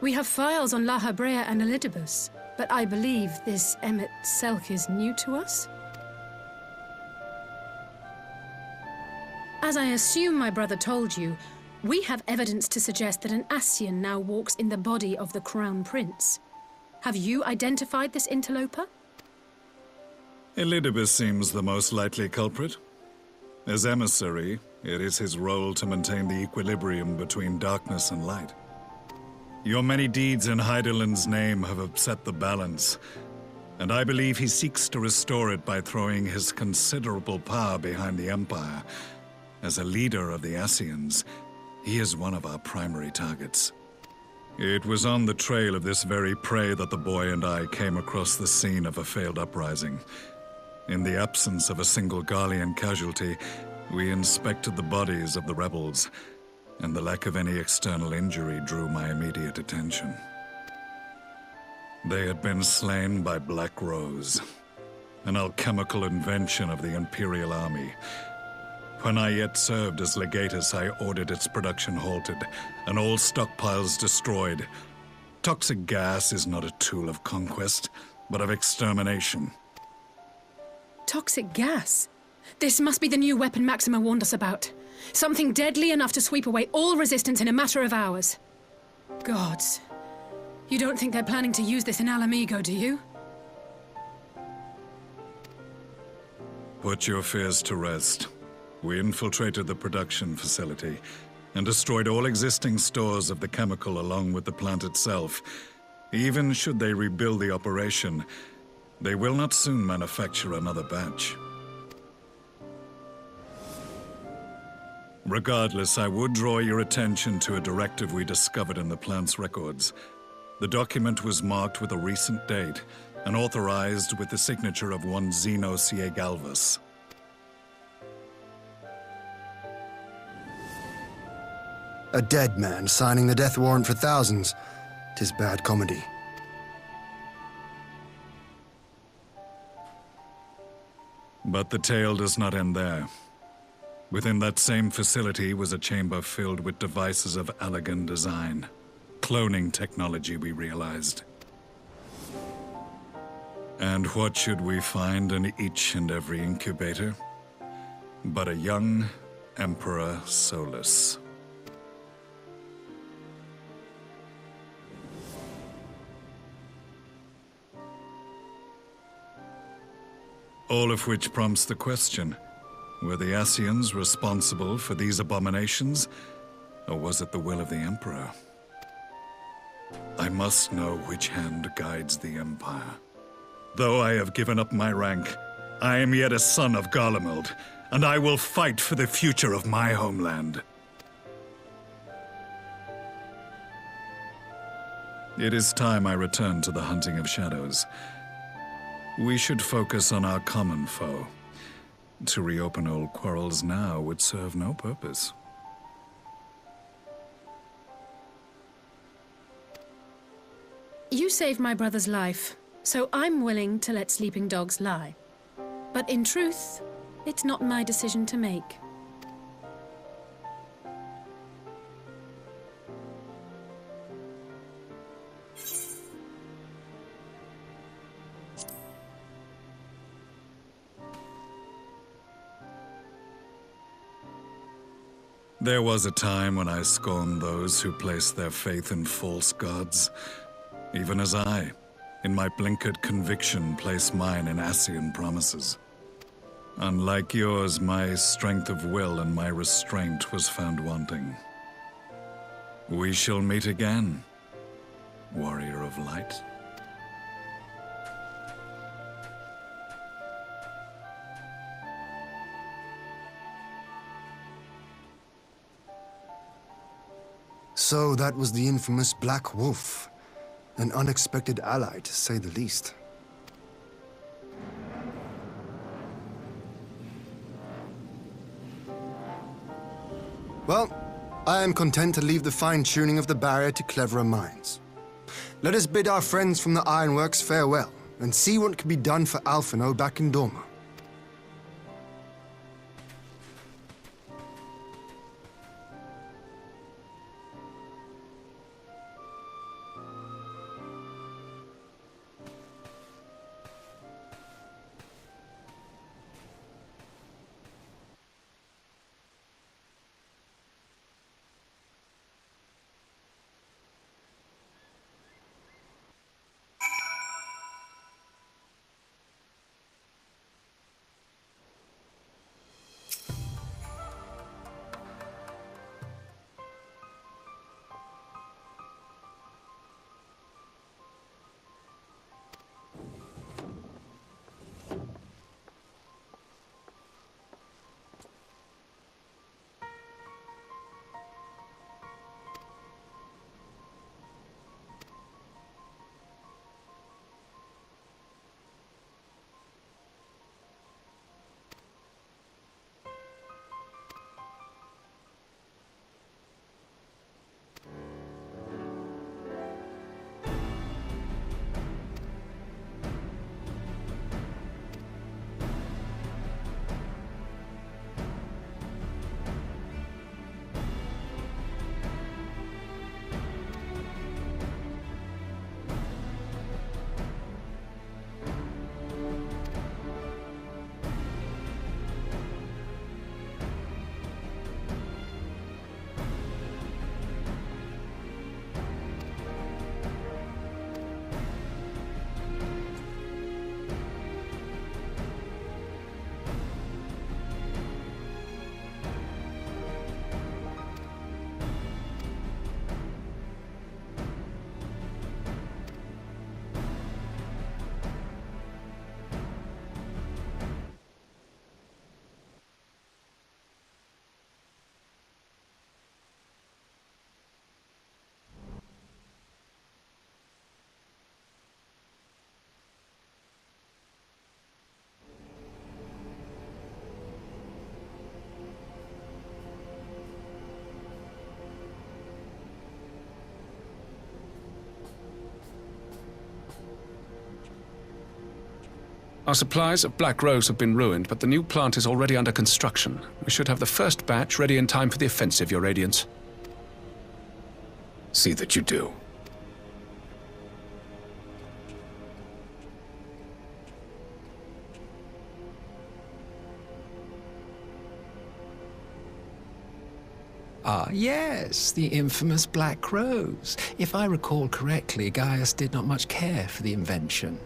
We have files on La Habrea and Elidibus, but I believe this Emmet Selk is new to us? As I assume my brother told you, we have evidence to suggest that an Ascian now walks in the body of the Crown Prince. Have you identified this interloper? Elidibus seems the most likely culprit. As emissary, it is his role to maintain the equilibrium between darkness and light. Your many deeds in Hydaelyn's name have upset the balance, and I believe he seeks to restore it by throwing his considerable power behind the Empire. As a leader of the Ascians, he is one of our primary targets. It was on the trail of this very prey that the boy and I came across the scene of a failed uprising. In the absence of a single Garlean casualty, we inspected the bodies of the rebels, and the lack of any external injury drew my immediate attention. They had been slain by Black Rose, an alchemical invention of the Imperial Army. When I yet served as legatus, I ordered its production halted, and all stockpiles destroyed. Toxic gas is not a tool of conquest, but of extermination. Toxic gas? This must be the new weapon Maxima warned us about. Something deadly enough to sweep away all resistance in a matter of hours. Gods. You don't think they're planning to use this in Alamigo, do you? Put your fears to rest. We infiltrated the production facility and destroyed all existing stores of the chemical along with the plant itself. Even should they rebuild the operation, they will not soon manufacture another batch. Regardless, I would draw your attention to a directive we discovered in the plant's records. The document was marked with a recent date and authorized with the signature of one Zeno Galvus. A dead man signing the death warrant for thousands. 'Tis bad comedy. But the tale does not end there. Within that same facility was a chamber filled with devices of elegant design. Cloning technology, we realized. And what should we find in each and every incubator? But a young Emperor Solus. All of which prompts the question, were the Ascians responsible for these abominations, or was it the will of the Emperor? I must know which hand guides the Empire. Though I have given up my rank, I am yet a son of Garlemald, and I will fight for the future of my homeland. It is time I return to the hunting of shadows. We should focus on our common foe. To reopen old quarrels now would serve no purpose. You saved my brother's life, so I'm willing to let sleeping dogs lie. But in truth, it's not my decision to make. There was a time when I scorned those who placed their faith in false gods, even as I, in my blinkered conviction, place mine in Ascian promises. Unlike yours, my strength of will and my restraint was found wanting. We shall meet again, warrior of light. So that was the infamous Black Wolf. An unexpected ally, to say the least. Well, I am content to leave the fine-tuning of the barrier to cleverer minds. Let us bid our friends from the Ironworks farewell, and see what can be done for Alphino back in Dorma. Our supplies of Black Rose have been ruined, but the new plant is already under construction. We should have the first batch ready in time for the offensive, Your Radiance. See that you do. Ah, yes, the infamous Black Rose. If I recall correctly, Gaius did not much care for the invention.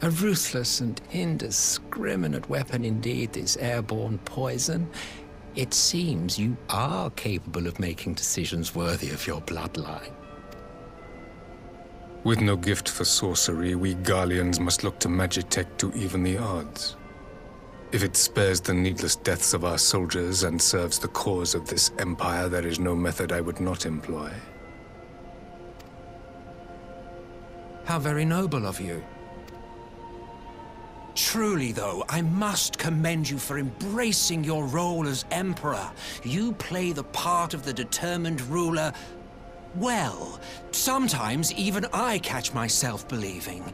A ruthless and indiscriminate weapon indeed, this airborne poison. It seems you are capable of making decisions worthy of your bloodline. With no gift for sorcery, we Garleans must look to Magitech to even the odds. If it spares the needless deaths of our soldiers and serves the cause of this empire, there is no method I would not employ. How very noble of you. Truly, though, I must commend you for embracing your role as Emperor. You play the part of the determined ruler well. Sometimes even I catch myself believing.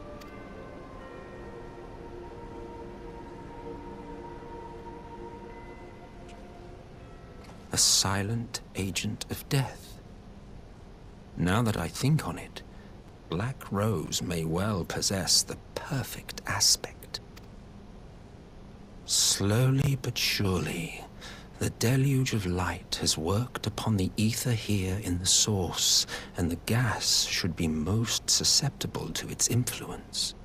A silent agent of death. Now that I think on it, Black Rose may well possess the perfect aspect. Slowly but surely, the deluge of light has worked upon the ether here in the source, and the gas should be most susceptible to its influence.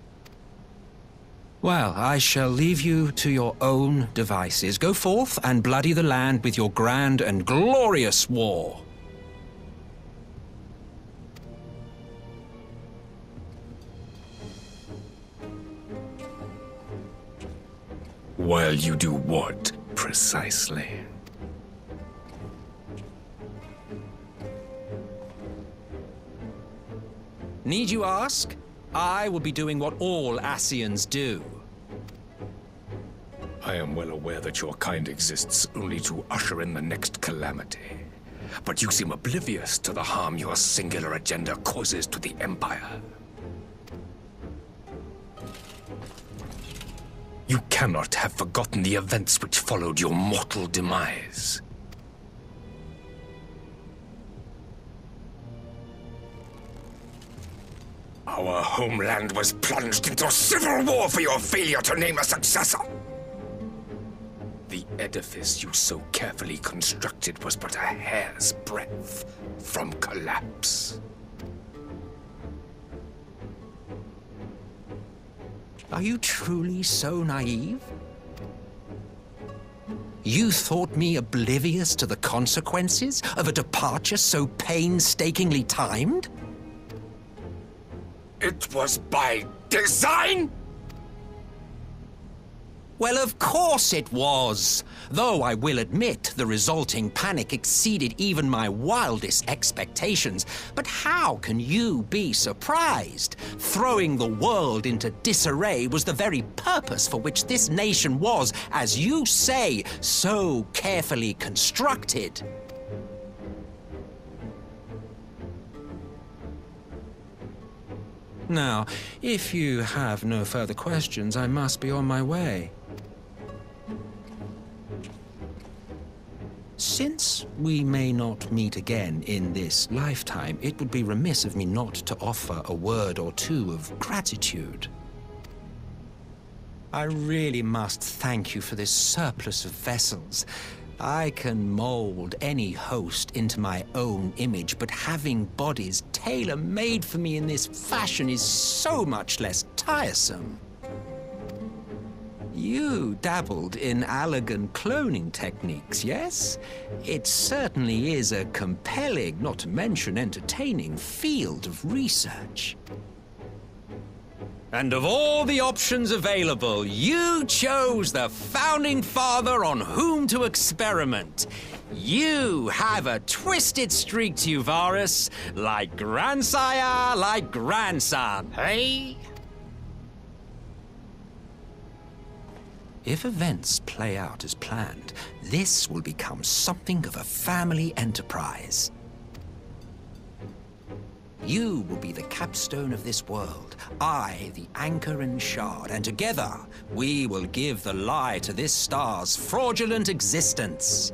Well, I shall leave you to your own devices. Go forth and bloody the land with your grand and glorious war. While you do what, precisely? Need you ask? I will be doing what all Ascians do. I am well aware that your kind exists only to usher in the next calamity. But you seem oblivious to the harm your singular agenda causes to the Empire. You cannot have forgotten the events which followed your mortal demise. Our homeland was plunged into civil war for your failure to name a successor. The edifice you so carefully constructed was but a hair's breadth from collapse. Are you truly so naive? You thought me oblivious to the consequences of a departure so painstakingly timed? It was by design? Well, of course it was. Though I will admit the resulting panic exceeded even my wildest expectations. But how can you be surprised? Throwing the world into disarray was the very purpose for which this nation was, as you say, so carefully constructed. Now, if you have no further questions, I must be on my way. Since we may not meet again in this lifetime, it would be remiss of me not to offer a word or two of gratitude. I really must thank you for this surplus of vessels. I can mold any host into my own image, but having bodies tailor-made for me in this fashion is so much less tiresome. You dabbled in Allagan cloning techniques, yes? It certainly is a compelling, not to mention entertaining, field of research. And of all the options available, you chose the founding father on whom to experiment. You have a twisted streak to you, Varus, like grandsire, like grandson, hey? If events play out as planned, this will become something of a family enterprise. You will be the capstone of this world, I the anchor and shard, and together we will give the lie to this star's fraudulent existence.